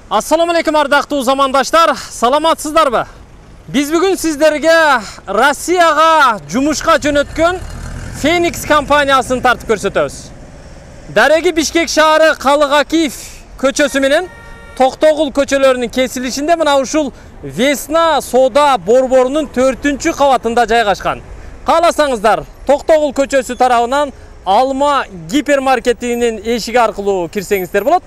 Assalamu alaikum ардактуу замандаштар, саламатсыздарбы? Биз бүгүн сиздерге Россияга жумушка жөнөткөн Phoenix компаниясын тартып көрсөтөбүз. Дареги Бишкек шаары Калыгакиев көчөсү менен Токтогул көчөлөрүнүн кесилишинде мына ушул Весна соода борборунун 4-кабатында жайгашкан. Кааласаңыздар, Токтогул көчөсү тарабынан Алма гипермаркетинин эшиги аркылуу кирсеңиздер болот.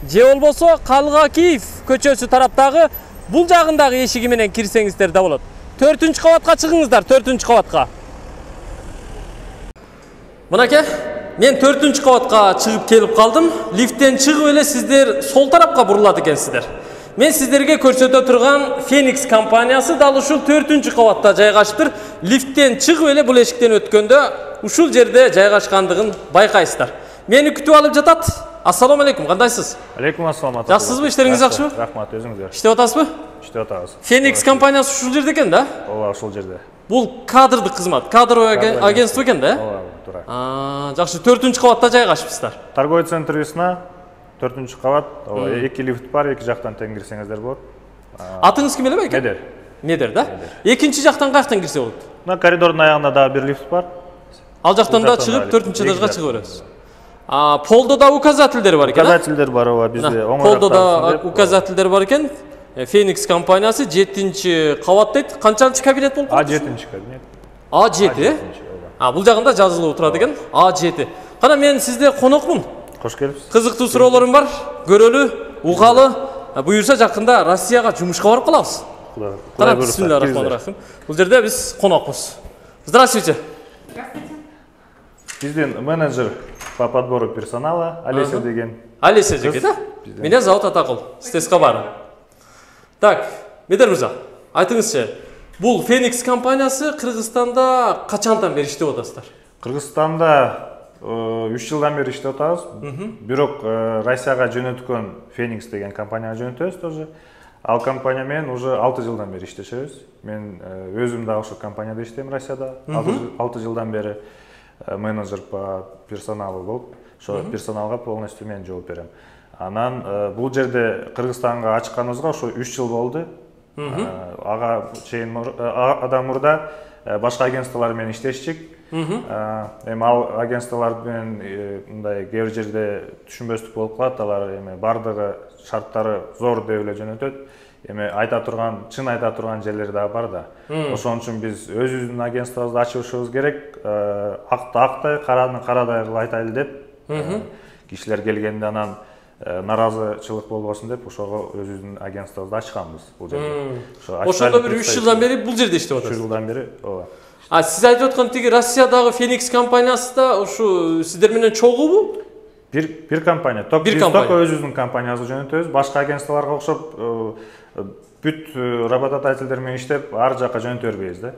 Же болбосо Калыгакиев көчөсү тараптагы бул жагындагы эшиги менен кирсеңиздер да болот. 4-кабатка чыгыңыздар, 4-кабатка. Мынакей, мен 4-кабатка чыгып келип калдым. Лифттен чыгып эле сиздер сол тарапка бурулат экенсиздер. Мен сиздерге көрсөтө турган Phoenix компаниясы дал ушул 4-кабатта жайгашыптыр. Лифттен чыгып эле бул эшиктен өткөндө ушул жерде жайгашкандыгын байкайсыздар. Мени күтүп алып жатат. Ассаламу алейкум, кандайсыз? Алейкум ассалам. Жакшысызбы, иштериңиз жакшыбы? Рахмат, өзүңүздөр. Иштеп атасызбы? Иштеп атабыз. Phoenix компаниясы ушул жерде экен да? Ооба, ушул жерде. Бул кадрдык кызмат, кадровый агентство экен да? Ооба, туура. Жакшы, 4-кабатта жайгашыпсыздар. Торговый центр Весна, 4-кабат. Ооба, 2 лифт бар, 2 жактан тең кирсеңиздер болот. Атыңыз ким эле байке? Медер. Медер да? Экинчи жактан каяктан кирсе болот? Мына коридордун аягында дагы бир лифт бар. Ал жактан да чыгып 4-этажга чыгып беребиз. Полдо да указательдер бар экен. Указательдер бар, ооба, бизде оңой. Полдо да указательдер бар экен. Phoenix компаниясы 7-кабат дейт. Канчанчы кабинет болуп калды? А7 кабинет. А7, бул жагында жазылып турат экен. А7. Кана мен сизде конокмун. Кош келипсиз. Кызыктуу суроолорум бар. Көрөлү, угалы. Буюрса жакында Россияга жумушка барып калабыз. Кудай Бисмиллахиррахманиррахим. Бул жерде биз конокпуз. Здравствуйте. Здравствуйте. Биздин менеджер по подбору персонала Олеся деген. Олеся деген, да? Меня зовут Атакул. Стеска бар. Так, Медер мырза, айтыңызчы, бул Phoenix компаниясы Кыргызстанда качандан бери иштеп атасыздар? Кыргызстанда 3 жылдан бери иштеп атабыз. Бирок Россияга жөнөткөн Phoenix деген компанияга жөнөтөбүз тоже. Ал компания менен уже 6 жылдан бери иштешебиз. Мен өзүм да ошол компанияда иштейм Россияда. 6 жылдан бери менеджер по персоналу болуп, ошо персоналга полностью мен жооп берем. Анан бул жерде Кыргызстанга ачканыбызга ошо 3 жыл болду. Ага чейин адам мурда башка агентстволор менен иштешчик. Эми ал агентстволор менен мындай кээ бир жерде түшүнбөстүк болуп калат. Алар эми бардыгы шарттары зор деп эле жөнөтөт. Эми чын айта турган жерлери да бар да. Ошон үчүн биз өзүбүздүн агентствобузду ачышыбыз керек. Акты актай, караны карадай кылып айтайлы деп. Кишилер келгенде анан наразычылык болбосун деп ошого өзүбүздүн агентствобузду ачканбыз бул жерде. Ошондо бир 3 жылдан бери бул жерде иштеп атасыз. 3 жылдан бери, ооба. Сиз айтып аткан тиги Россиядагы Phoenix компаниясы да ушу сиздер менен чогуубу? Бир компания. Ток өзүбүздүн компаниябызды жөнөтөбүз. Башка агентстволорго окшоп бүт работодательдер менен иштеп ар жака жөнөтө бербейбиз да.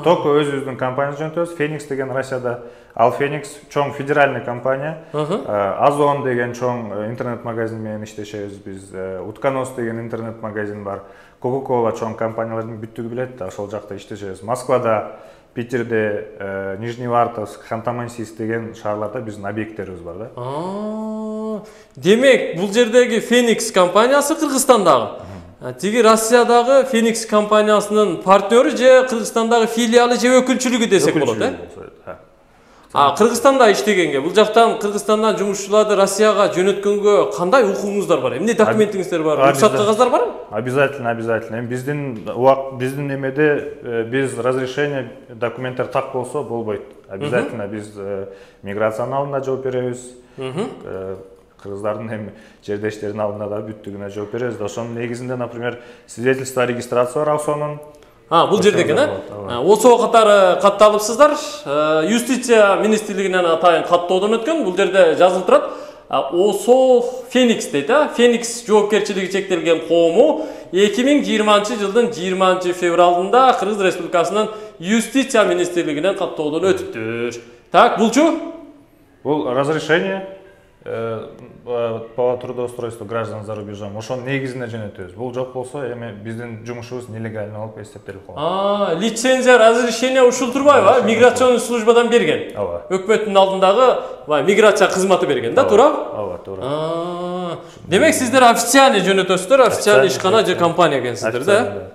Ток өзүбүздүн компаниябызды жөнөтөбүз. Phoenix деген Россияда, ал Phoenix чоң федеральный компания. Озон деген чоң интернет-магазин менен иштешебиз биз. Утконос деген интернет-магазин бар. Coca-Cola чоң компаниялардын бүттүгү билет да, ошол жакта иштешебиз. Москвада, Питерде, Нижневартовск, Ханты-Мансийск деген шаарларда биздин объекттерибиз бар да. Демек, бул жердеги Phoenix компаниясы Кыргызстандагы. Тиги Россиядагы Phoenix компаниясынын партнеры же Кыргызстандагы филиалы же өкүлчүлүгү десек болот, э? Кыргызстанда иштегенге, бул жактан Кыргызстандан жумушчуларды Россияга жөнөткөнгө кандай укугуңуздар бар? Эмне документиңиздер бар? Уруксат кагаздар барбы? Обязательно. Биздин эмеде биз разрешение документтер так болсо болбойт. Обязательно биз миграциянын алдында жооп беребиз. Кыргыздардын эми жердештеринин алдында да бүттүгүнө жооп беребиз. Ошонун негизинде, например, свидетельство о регистрации бар ошонун. Бул жерде экен, э? Осо катары катталыпсыздар. Юстиция министрлигинен атайын каттоодон өткөн. Бул жерде жазылып турат. Осо Phoenix дейт, э? Phoenix жоопкерчилиги чектелген коому 2020 жылдын 20 февралында Кыргыз Республикасынын Юстиция министрлигинен каттоодон өтүптүр. Так, булчу? Бул разрешение по трудоустройству граждан за рубежом. Ошонун негизинде жөнөтөбүз. Бул жок болсо, эми биздин жумушубуз нелегальный болуп эсептелип калат. Лицензия, разрешение ушул турбайбы? Миграционный службадан берген. Ооба. Өкмөттүн алдындагы миграция кызматы берген да, туурабы? Ооба, туура. Демек сиздер официальный жөнөтөсүздөр, официальный ишкана же компания экенсиздер да?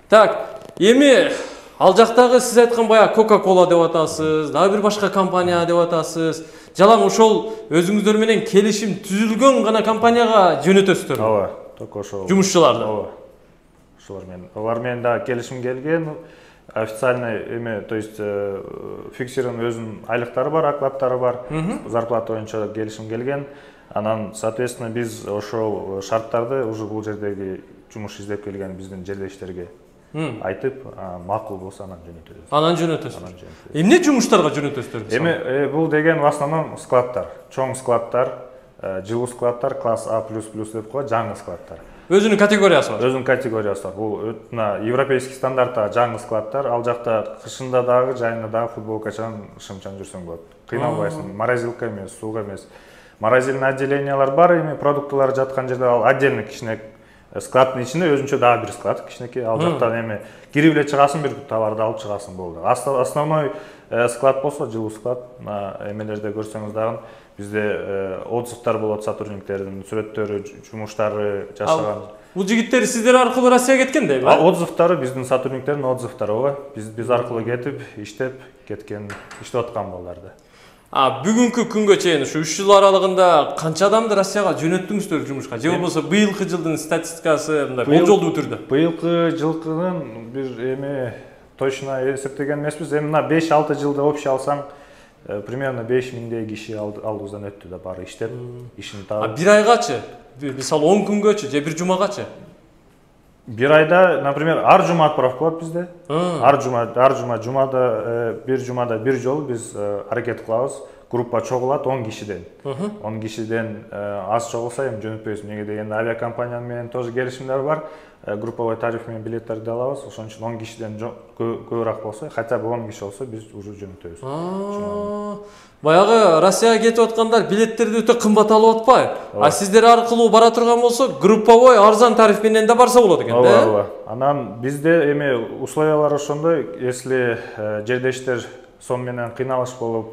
Так, эми ал жактагы сиз айткан баягы Coca-Cola деп атасыз, дагы бир башка компания деп атасыз. Жалаң ошол өзүңүздөр менен келишим түзүлгөн гана компанияга жөнөтөсүздөр. Ооба, только ошол. Жумушчуларды. Ооба. Олар менен да келишим келген, официальный эме, то есть фиксированный өзүнүн айлыктары бар, окладдары бар, зарплата боюнча келишим келген. Анан, соответственно, биз ошол шарттарды уже бул жердеги жумуш издеп келген биздин жердештерге айтып, макул болсо анан жөнөтөбүз. Анан жөнөтөсүз. Эмне жумуштарга жөнөтөсүздөр? Эми бул деген в основном складдар, чоң складдар, жылуу складдар, класс А++ деп коет, жаңы складдар. Өзүнүн категориясы бар. Өзүнүн категориясы бар. Бул европейский стандарттагы жаңы складдар, ал жакта кышында дагы, жайында дагы футболкачан, шымчан жүрсөң болот. Кыйналбайсың, морозилка эмес, сууга эмес. Морозильный отделениялар бар, эми продуктылар жаткан жерде ал отдельный кичине складдын ичинде өзүнчө дагы бир склад кичинекей, ал жактан эми кирип эле чыгасың, бир товарды алып чыгасың болду. Основной склад болсо жылуу склад, эмелерде көрсөңүз дагы бизде отзывдар болот, сотрудниктердин сүрөттөрү, жумуштары жашаган. Бул жигиттер сиздер аркылуу Россияга кеткен дейби? Отзывдары биздин сотрудниктердин отзывдары, ооба. Биз аркылуу кетип, иштеп кеткен, иштеп аткан балдарды. Бүгүнкү күнгө чейин ушу 3 жыл аралыгында канча адамды Россияга жөнөттүңүздөр жумушка? Же болбосо быйылкы жылдын статистикасы мындай болжолдуу түрдө? Быйылкы жылкынын бир эми точно эсептеген эмеспиз. Эми мына 5-6 жылда общий алсаң, примерно 5000 киши алдыбыздан өттү да, бары иштеп, ишин таап. Бир айгачы? Мисалы 10 күнгөчү же бир жумагачы? Бир айда, например, ар жума отправка болот бизде. Ар жумада бир жолу биз аракет кылабыз. Группа чогулат 10 кишиден. 10 кишиден аз чогулса эми жөнөтпөйбүз. Эмнеге дегенде авиакомпания менен тоже келишимдер бар. Групповой тариф менен билеттерди алабыз. Ошон үчүн 10 кишиден көбүрөөк болсо, хотя бы 10 киши болсо биз уже жөнөтөбүз. Баягы Россияга кетип аткандар билеттерди өтө кымбат алып атпайбы? Сиздер аркылуу бара турган болсо, групповой арзан тариф менен да барса болот экен да? Ооба. Анан бизде эми условиялар ошондой, если жердештер сом менен кыйналыш болуп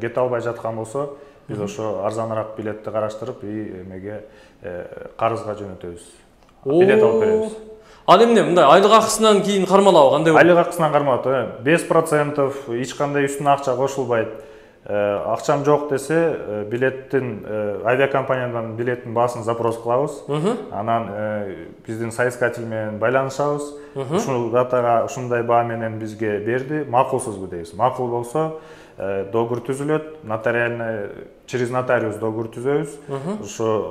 кете албай жаткан болсо, биз ошо арзаныраак билетти караштырып, эмеге карызга жөнөтөбүз. Билет алып беребиз. Ал эмне мындай айлык акысынан кийин кармалабы кандай болот? Айлык акысынан кармалат, 5%, эч кандай үстүнө акча кошулбайт. Акчам жок десе, билеттин авиакомпаниядан билеттин баасын запрос кылабыз. Анан биздин соискатель менен байланышабыз. Ушул датага ушундай баа менен бизге берди, макулсузбу дейбиз. Макул болсо договор түзүлөт, нотариально через нотариус договор түзөбүз.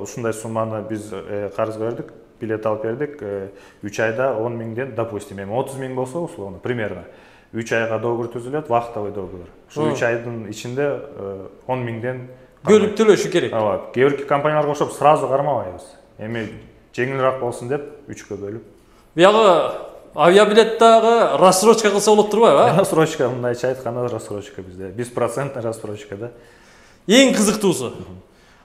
Ушундай сумманы биз карызга бердик, билет алып бердик. 3 айда 10 миңден, допустим, 30 миң болсо, условно, примерно 3 айга договор түзүлөт, вахтовый договор. Ушул 3 айдын ичинде 10 миңден бөлүп төлөшү керек. Ооба, кээ бирки компанияларга окшоп сразу кармабайбыз. Эми жеңилирээк болсун деп 3кө бөлүп. Биягы авиабилеттагы рассрочка кылса болот турбайбы? Рассрочка, мындайча айтканда рассрочка бизде. 5% рассрочка да. Эң кызыктуусу.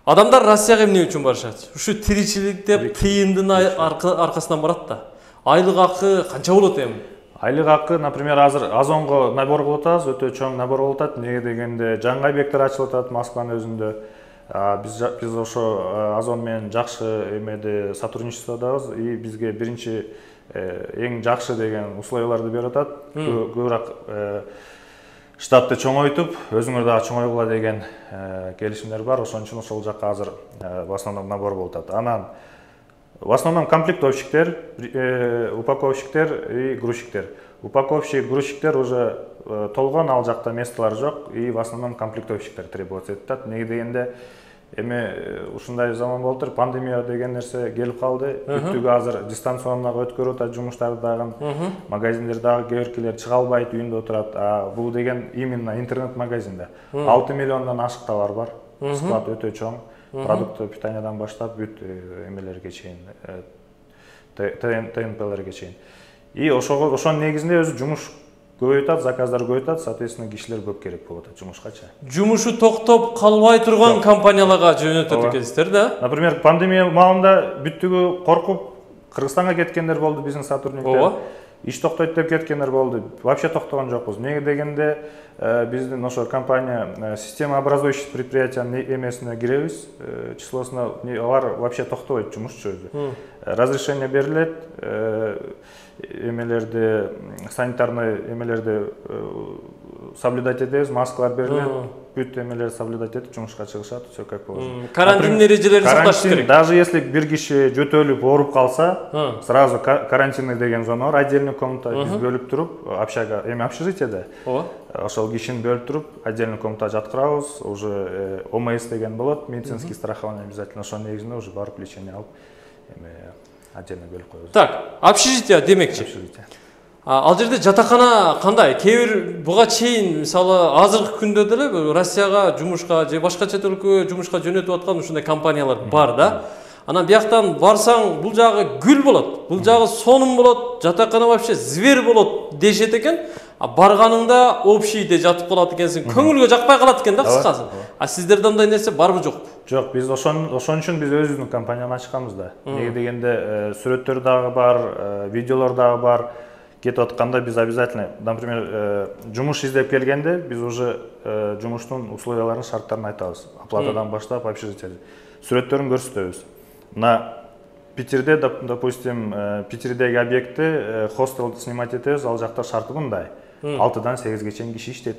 Адамдар Россияга эмне үчүн барышат? Ушу тиричилик деп тыйындын аркасынан барат да. Айлык акы канча болот эми? Айлык акы, например, азыр Озонго набор кылып атабыз, өтө чоң набор болуп атат. Эмнеге дегенде жаңы объекттер ачылып атат Москванын өзүндө. Биз ошо Озон менен жакшы эмеде сотрудничестводабыз и бизге биринчи эң жакшы деген условияларды берип атат. Көбүрөөк штатты чоңойтуп, өзүңөр дагы чоңойгула деген келишимдер бар. Ошон үчүн ошол жакка азыр в основном набор болуп атат. Анан в основном комплектовщиктер, упаковщиктер и грузчиктер. Упаковщик, грузчиктер уже толгон, ал жакта местолар жок, и в основном комплектовщиктер требуется этат. Эмнеге дегенде эми ушундай заман болуптур, пандемия деген нерсе келип калды. Бүттүгү азыр дистанционнога өткөрүп атат жумуштарды дагы, магазиндер дагы кээ-биркилер чыга албайт, үйүндө отурат. Бул деген именно интернет-магазинде 6 миллиондон ашык товар бар. Склад өтө чоң. Продукты питаниядан баштап бүт эмелерге чейин, ТНПлерге чейин. И ошонун негизинде өзү жумуш көбөйтөт, заказдар көбөйтөт, соответственно кишилер көп керек болуп атат жумушкача. Жумушу токтоп калбай турган компанияларга жөнөтөт экенсиздер да? Например, пандемия маалында бүттүгү коркуп Кыргызстанга кеткендер болду биздин сотрудниктер. иш токтойт деп кеткендер болду. Вообще токтогон жокпуз. Неге дегенде биздин ошо компания системообразующий предприятиянын эмесине киребиз. Числосуна алар вообще токтобойт, жумушчу өзү. Разрешение берилет, эмелерди санитарный эмелерди соблюдать этебиз, маскалар берилет, бүт эмелерди соблюдать этип жумушка чыгышат, все как положено. Карантин эрежелерин сакташ керек. Даже если бир киши жөтөлүп ооруп калса, сразу карантинный деген зона бар, отдельный комната биз бөлүп туруп, общага, эми общежитиеде. Ошол кишини бөлүп туруп, отдельный комнатага жаткырабыз, уже ОМС деген болот, медицинский страхование обязательно, ошонун негизинде уже барып лечение алып, эми отдельно бөлүп коебуз. Так, общежитие демекчи. Общежитие. Ал жерде жатакана кандай? Кээ бир буга чейин, мисалы, азыркы күндө деле Россияга жумушка же башка чет өлкөгө жумушка жөнөтүп аткан ушундай компаниялар бар да. Анан бияктан барсаң, бул жагы гүл болот, бул жагы сонун болот, жатакана вообще зверь болот дешет экен. А барганыңда общийде жатып калат экенсиң, көңүлгө жакпай калат экен да кыскасы. А сиздерде андай нерсе барбы жокпу? Жок, биз ошон үчүн биз өзүбүздүн компанияны ачканбыз да. Неге дегенде сүрөттөр дагы бар, видеолор дагы бар. Кетип атканда биз обязательно, например, жумуш издеп келгенде биз уже жумуштун условияларын, шарттарын айтабыз. Оплатадан баштап общежитие. Сүрөттөрүн көрсөтөбүз. На Питерде, допустим, Питердеги объектти хостел снимать этебиз, ал жакта шарты мындай. 6-дан 8-ге чейин киши иштейт,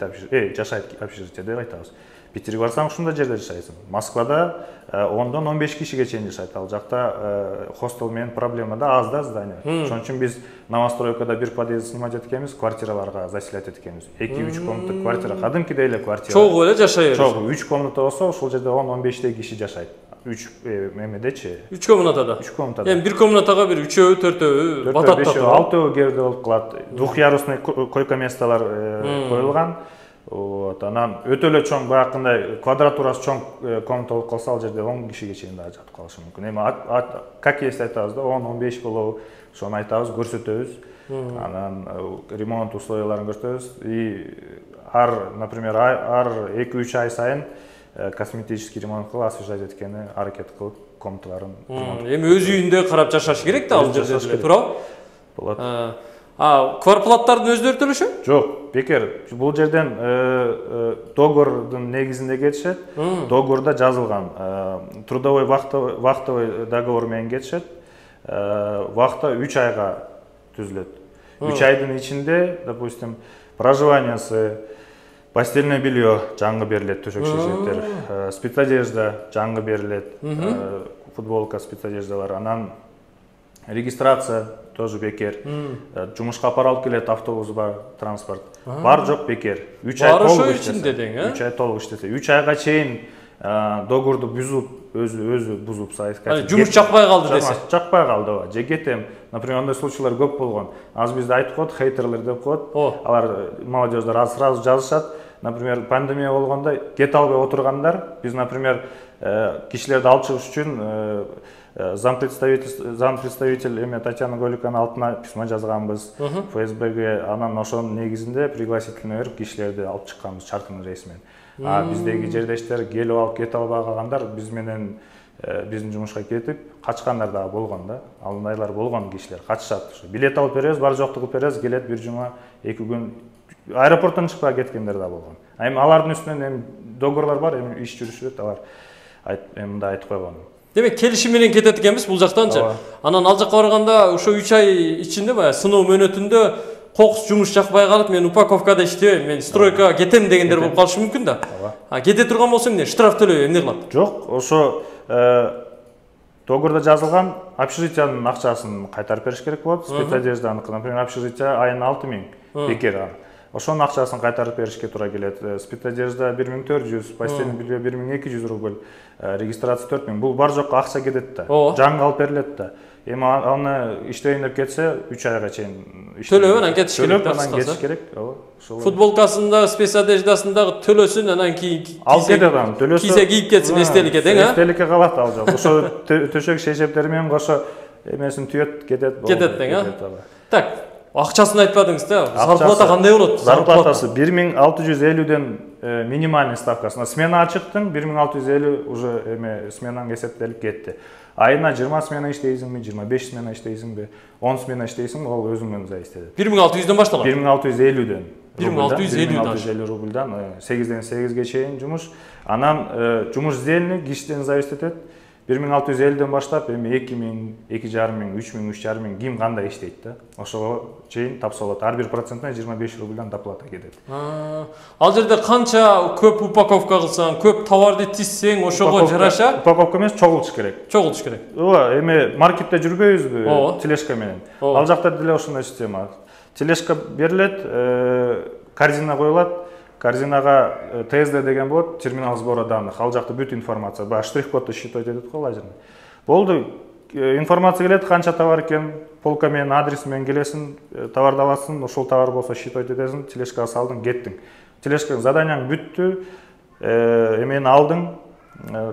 жашайт общежитиеде деп айтабыз. Питерге барсаң ушундай жерде жашайсың. Москвада 10-дан 15 кишиге чейин жашайт. Ал жакта хостел менен проблема да аз да здание. Ошон үчүн биз новостройкада бир подъезд снимать эткенбиз, квартираларга заселять эткенбиз. 2-3 комнаталык квартира, кадимкидей эле квартира. Чогуу эле жашай берет. Чогуу 3 комната болсо, ошол жерде 10-15 киши жашайт. 3 эмедечи. 3 комнатада. 3 комнатада. Эми бир комнатага бир 3-өө, 4-өө батат да турат. 6-өө керде болуп калат. Двухъярусный койка месталар коюлган. Вот, анан өтө эле чоң баягындай квадратурасы чоң комната болуп калса, ал жерде 10 кишиге чейин да жатып калышы мүмкүн. Эми как есть айтабыз да, 10-15 болобу, ошону айтабыз, көрсөтөбүз. Анан ремонт условияларын көрсөтөбүз. И например, 2-3 ай сайын косметический ремонт кылып, освежать эткени аракет кылып, комнаталарын ремонт. Эми өз үйүндө карап жашаш керек да ал жерде, туурабы? Болот. Квартплаттардын өздөрү төлөшөбү? Жок, бекер. Бул жерден договордун негизинде кетишет. Договорда жазылган. Трудовой вахтовый договор менен кетишет. Вахта 3 айга түзүлөт. 3 айдын ичинде, допустим, проживаниясы, постельное белье жаңы берилет, төшөк шешектер, спецодежда жаңы берилет, футболка, спецодеждалар, анан регистрация тоже бекер. Жумушка апара алып келет, автобус бар, транспорт. Бар жок бекер. 3 ай толук иштесе. 3 ай толук иштесе. 3 айга чейин договорду бузуп, өзү бузуп сайыскать. Жумуш жакпай калды десе. Жакпай калды. Же кетем. Например, андай случайлар көп болгон. Аз бизде айтып коет, хейтерлер деп коет. Алар молодежьдер сразу жазышат. Например, пандемия болгондо кете албай отыргандар, биз, например, кишилерди алып чыгыш үчүн зампредставитель эме Татьяна Голиканын алтына письма жазганбыз, ФСБге, анан ошонун негизинде пригласительный берип кишилерди алып чыкканбыз шарттын рейси менен. Биздеги жердештер келип алып кете албай калгандар биз менен биздин жумушка кетип качкандар дагы болгон да. Андайлар болгон кишилер качышат. Билет алып беребиз, бар жокту кылып беребиз, келет бир жума, 2 күн аэропорттон чыкпай кеткендер да болгон. Эми алардын үстүнөн эми договорлор бар, эми иш жүрүшөт, алар мындай айтып койгон. Демек келишим менен кетет экенбиз бул жактанчы. Анан ал жакка барганда ошо 3 ай ичинде баягы сыноо мөөнөтүндө кокус жумуш жакпай калып, мен упаковкада иштебейм, мен стройкага кетем дегендер болуп калышы мүмкүн да. Кете турган болсо эмне, штраф төлөбөй эмне кылат? Жок, ошо договордо жазылган общежитиянын акчасын кайтарып бериш керек болот. Спецодежданын, например, общежитие айына 6000 бекер. Ошонун акчасын кайтарып беришке туура келет. Спецодежда 1400, постельное белье 1200 рубль, регистрация 4000. Бул бар жокко акча кетет да. Жаңы алып берилет да. Эми аны иштейин деп кетсе 3 айга чейин төлөп анан кетиш керек да. Анан кетиш керек. Футболкасында, спецодеждасындагы төлөсүн, анан кийин ал кетет анан төлөсү. Кийсе кийип кетсин, эстеликке дең, а? Эстеликке калат ал жок. Ошо төшөк шешептери менен кошо эмесин түйөт, кетет. Кетет дең, а? Так, акчасын айтпадыңыз да. Зарплата кандай болот? Зарплатасы 1650ден минимальный ставкасына смена ачыктын 1650 уже эме сменаң эсептелип кетти. айына 20 смена иштейсиңби, 25 смена иштейсиңби, 10 смена иштейсиңби, ол өзүңдөн зависит этет. 1600'дөн башталат. 1650'дөн. 1650 рубльдан 8-ден 8-ге чейин жумуш. Анан жумуш издээлини кишиден зависит этет. 1650'ден баштап эми 2000, 2500, 3000, 3500 ким кандай иштейт да. Ошого чейин тапсырылат. Ар бир процентине 25 рубльдан доплата кетет. Ал жерде канча көп упаковка кылсаң, көп товарды тизсең, ошого жараша упаковка эмес, чогултуш керек. Чогултуш керек. Ооба, эми маркетте жүрбөйбүзбү, тележка менен. Ал жакта деле ошондой система. Тележка берилет, корзина коюлат. Корзинага ТСД деген болот, терминал сбора данных. Ал жакта бүт информация, баягы штрих-кодду считывать этет го лазерный. Болду, информация келет, канча товар экен, полка менен, адрес менен келесиң, товарды аласың, ошол товар болсо считывать этесиң, тележкага салдың, кеттиң. Тележканын заданияң бүттү, эмени алдың,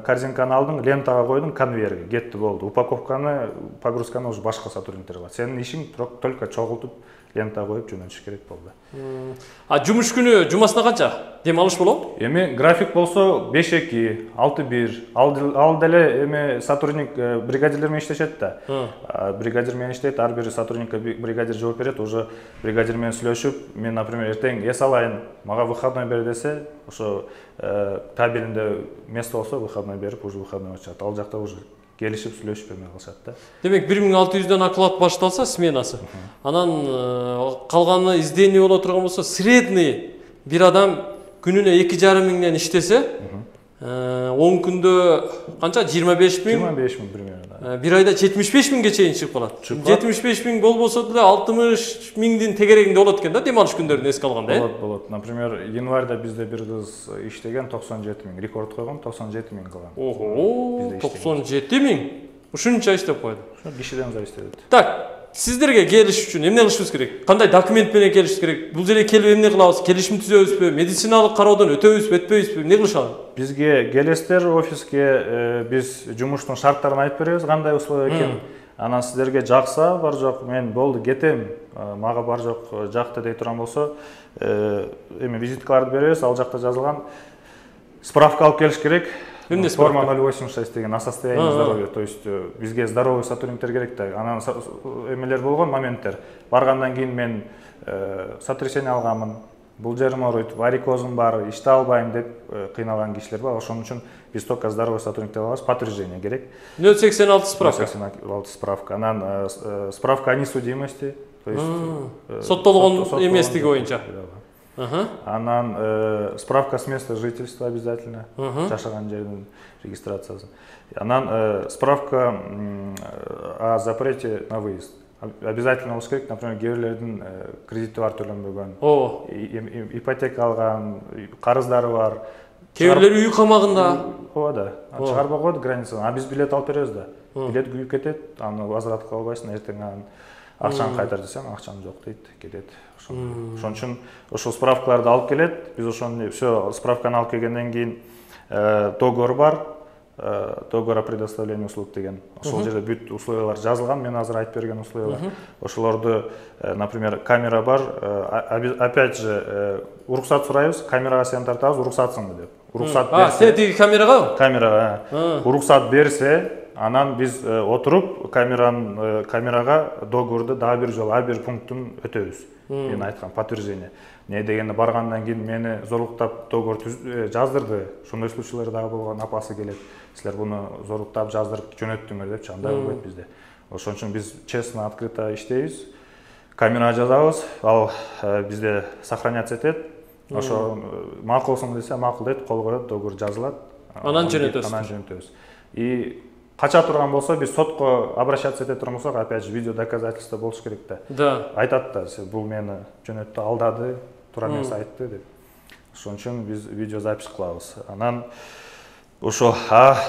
корзинканы алдың, лентага койдуң, конвейерге кетти, болду. Упаковканы, погрузканы уже башка сотрудниктер кылат. Сенин ишиң только чогултуп, лента коюп жөнөтүш керек болду. Жумуш күнү жумасына канча дем алыш болот? Эми график болсо 5-2, 6-1. Ал деле эми сотрудник бригадирлер менен иштешет да. Бригадир менен иштейт, ар бир сотрудникке бригадир жооп берет, уже бригадир менен сүйлөшүп, мен, например, эртең эс алайын, мага выходной бер десе, ошо табелинде место болсо выходной берип, уже выходной чыгат. Ал жакта уже келишип сүйлөшүп эме кылышат да. Демек 1600'дөн оклад башталса сменасы. Анан калганы издений боло турган болсо, средний бир адам күнүнө 2,5 миңден иштесе, 10 күндө канча 25 миң? 25 миң примерно. Бир айда 75 миңге чейин чыгып калат. 75 миң болбосо деле 60 миңдин тегерегинде болот экен да, дем алыш күндөрүн эске алганда. Болот. Например, январда бизде бир кыз иштеген 97 миң, рекорд койгон 97 миң кылган. Ого, 97 миң. Ушунча иштеп койду. Ошо кишиден зависит этет. Так, сиздерге келиш үчүн эмне кылышыбыз керек? Кандай документ менен келиш керек? Бул жерге келип эмне кылабыз? Келишим түзөбүзбү? Медициналык кароодон өтөбүзбү, өтпөйбүзбү? Эмне кылышалы? Бизге келесиздер офиске, биз жумуштун шарттарын айтып беребиз, кандай условия экен. Анан сиздерге жакса, бар жок, мен болду кетем, мага бар жок жакты дей турган болсо, эми визиткаларды беребиз, ал жакта жазылган справка алып келиш керек. Форма 086 деген о состоянии здоровья, то есть бизге здоровый сотрудниктер керек да. Анан эмелер болгон моменттер. Баргандан кийин мен сотрясение алганмын, бул жерим ооруйт, варикозум бар, иште албайм деп кыйналган кишилер бар. Ошон үчүн биз только здоровый сотрудниктер алабыз, подтверждение керек. 086 справка. 086 справка. Анан справка о несудимости, то есть соттолгон эместиги боюнча. Анан справка с места жительства обязательно, жашаган жердин регистрациясы. Анан справка о запрете на выезд. Обязательно болуш керек, например, кээ бирлердин кредити бар, төлөнбөгөн, ипотека алган, карыздары бар. Кээ бирлери үй камагында. Ооба да. Чыгарбай коет границадан. А биз билет алып беребиз да. Билет күйүп кетет, аны возврат кыла албайсың, эртең анан акчаны кайтар десең, акчам жок дейт, кетет. Ошон үчүн ошол справкаларды алып келет. Биз ошону все справканы алып келгенден кийин договор бар, договор о предоставлении услуг деген. Ошол жерде бүт условиялар жазылган, мен азыр айтып берген условиялар. Ошолорду, например, камера бар, опять же уруксат сурайбыз, камерага сени тартабыз, уруксатсыңбы деп. Уруксат берсе. Сен тиги камерага? Камерага. Уруксат берсе, анан биз отуруп камерага договорду дагы бир жолу ар бир пунктун өтөбүз. Мен айткан подтверждение. Не дегенде баргандан кийин мени зорлуктап договор жаздырды. Ошондой случайлар дагы болгон, апасы келет. Силер буну зорлуктап жаздырып жөнөттүңөр депчи, андай болбойт бизде. Ошон үчүн биз честно, открыто иштейбиз. Камерага жазабыз, ал бизде сохраняться этет. Ошо макулсуң десе макул дейт, кол коет, договор жазылат. Анан жөнөтөбүз. И кача турган болсо, биз сотко обращаться эте турган болсок, опять же видео доказательство болуш керек да. Да. Айтат да, бул мени жөнөттү, алдады, туура эмес айтты деп. Ошон үчүн биз видео запись кылабыз. Анан ошо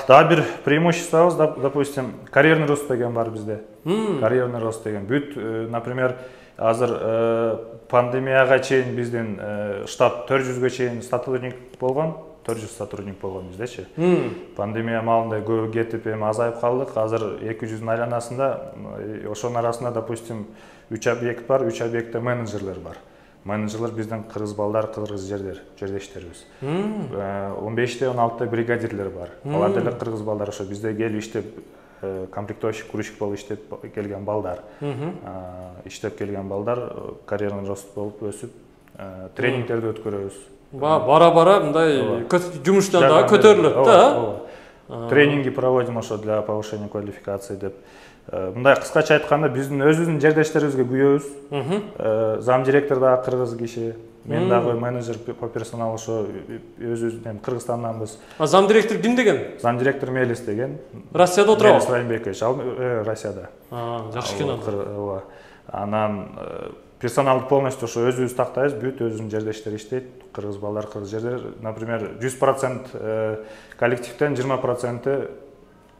дагы бир преимуществобуз, допустим, карьерный рост деген бар бизде. Карьерный рост деген бүт, например, азыр пандемияга чейин биздин штат 400ге чейин сотрудник болгон. 400 сотрудник болгон биздечи. Пандемия маалында көбү кетип эми азайып калдык. Азыр 200-дүн айланасында, ошонун арасында, допустим, 3 объект бар, 3 объектте менеджерлер бар. Менеджерлер биздин кыргыз балдар, кыргыз жердештерибиз. 15-те 16-та бригадирлер бар. Алар деле кыргыз балдар, ошо бизде келип иштеп комплектовщик, грузчик болуп иштеп келген балдар, иштеп келген балдар карьерный рост болуп өсүп, тренингтерди өткөрөбүз. Бара-бара мындай жумуштан дагы көтөрүлөт да. Тренинги проводим ошо для повышения квалификации деп. Мындай кыскача айтканда биздин өзүбүздүн жердештерибизге күйөөбүз. Зам директор дагы кыргыз киши, мен дагы менеджер по персоналу ошо өзүбүздүн Кыргызстанданбыз. Зам директор ким деген? Зам директор Мелис деген. Россияда отурабы? Мелис Райымбекович, ал Россияда. Жакшы экен анда. Анан персоналды полностью ошо өзүбүз тактайбыз, бүт өзүнүн жердештери иштейт. Кыргыз балдар, кыргыз жерлер, например, 100% коллективден 20%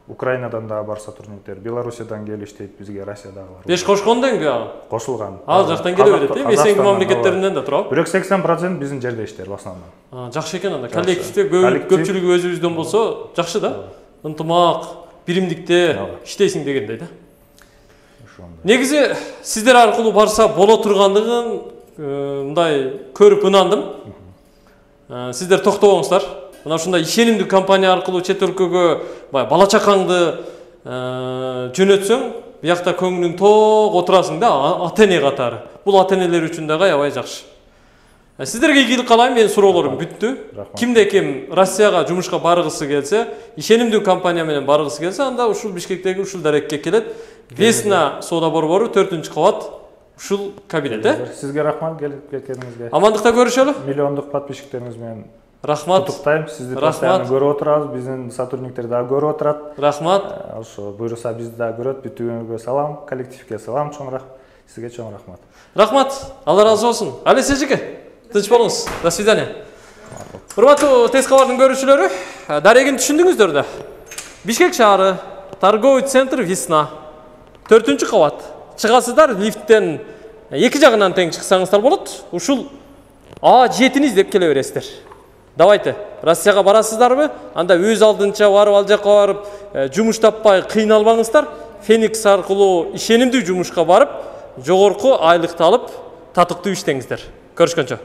Украинадан да бар сотрудниктер, Белоруссиядан келип иштейт бизге, Россиядагы бар. Беш кошкон деңби ага? Кошулган. Ал жактан келе берет, эсенки мамлекеттеринен да турабы. Бирок 80% биздин жердештер в основном. Жакшы экен анда. Коллективде көпчүлүгү өзүбүздөн болсо, жакшы да. Ынтымак, биримдикте иштейсиң дегендей да. Негизи сиздер аркылуу барса боло тургандыгын мындай көрүп ынандым. Сиздер токтобоңуздар. Мына ушундай ишенимдүү компания аркылуу чет өлкөгө бала чакаңды жөнөтсөң, биякта көңүлүң ток отурасың да, ата-эне катары. Бул ата-энелер үчүн дагы аябай жакшы. Сиздерге ийгилик каалайм, менин суроолорум бүттү. Кимде ким Россияга жумушка баргысы келсе, ишенимдүү компания менен баргысы келсе, анда ушул Бишкектеги ушул дарекке келет. Весна соода борбору 4-кабат ушул кабинет, Сизге рахмат келип кеткениңизге. Амандыкта көрүшөлү. Миллиондук подписчиктериңиз менен рахмат. Куттуктайм. Сизди постоянно көрүп отурабыз, биздин сотрудниктер дагы көрүп отурат. Рахмат. Ошо буйруса бизди дагы көрөт. Бүтүүгө салам, коллективге салам, чоң рахмат. Сизге чоң рахмат. Рахмат. Алла разы болсун. Алиса эжеке, тынч болуңуз. До свидания. Урматтуу Тез кабардын көрүүчүлөрү, дарегин түшүндүңүздөр да. Бишкек шаары, торговый центр Весна. 4-кабат. Чыгасыздар лифттен эки жагынан тең чыксаңыздар болот. Ушул А7-ни издеп келе бересиздер. Давайте, Россияга барасыздарбы? Анда өз алдынча барып, ал жакка барып, жумуш таппай кыйналбаңыздар. Феникс аркылуу ишенимдүү жумушка барып, жогорку айлыкты алып, татыктуу иштеңиздер. Көрүшкөнчө.